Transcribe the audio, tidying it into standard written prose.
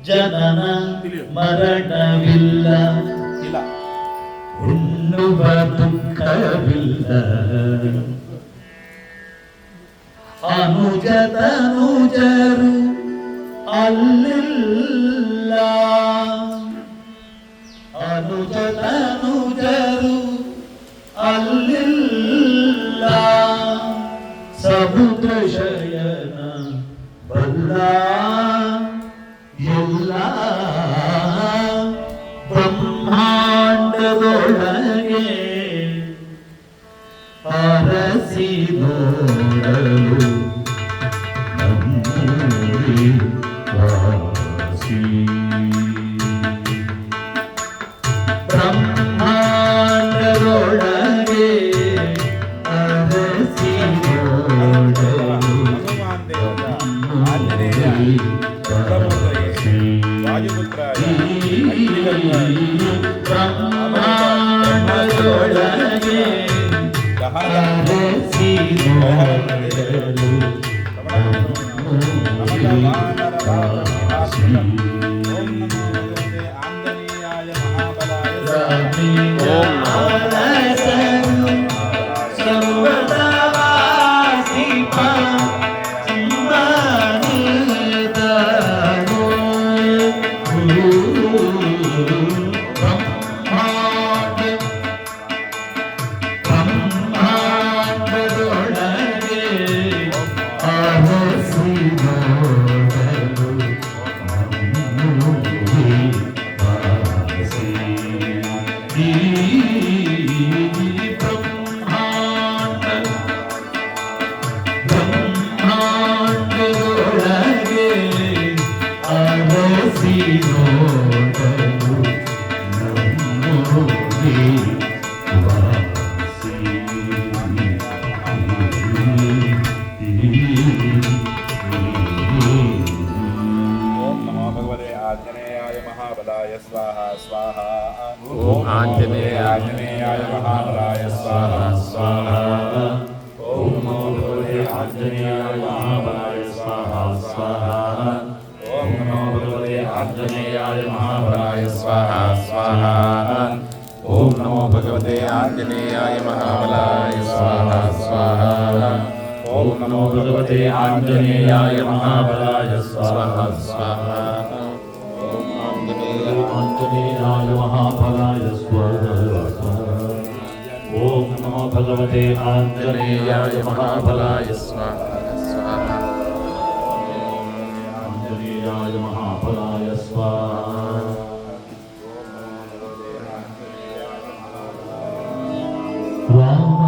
ಜನನ ಮರಣವಿಲ್ಲ, ಉಣ್ಣುವ ದುಃಖವಿಲ್ಲ, ಅನುಜತನುಜರು ಅಲ್ಲಿಲ್ಲ, ಅನುಜತನುಜರು ಅಲ್ಲಿಲ್ಲ, ಸಮುದ್ರ ಶಯನ ಬಲ್ಲ ಎಲ್ಲ ಬ್ರಹ್ಮಾಂಡದೊಳಗೆ ಅರಸಿ ನೋಡಲು ನಮ್ಮೂರಿ ವಾಸಿ. ಬ್ರಹ್ಮಾಂಡದೊಳಗೆ ಅರಸಿ ನೋಡಲು ಬ್ರಹ್ಮಾಂಡದೊಳಗೆ ಅರಸಿ ನೋಡಲು आंजनेयाय महाबलाय स्वाहा स्वाहा। ओम नमो भगवते आंजनेयाय महाबलाय स्वाहा स्वाहा। ओम नमो भगवते आंजनेयाय महाबलाय स्वाहा स्वाहा। ओम नमो भगवते आंजनेयाय महाबलाय स्वाहा स्वाहा। ओम नमो भगवते आंजनेयाय महाबलाय स्वाहा स्वाहा। आंजनेयाय महाबलाय स्वाहा स्वाहा। ओम नमो भगवते आंजनेयाय महाबलाय स्वाहा स्वाहा। आंजनेयाय महाबलाय स्वाहा। राम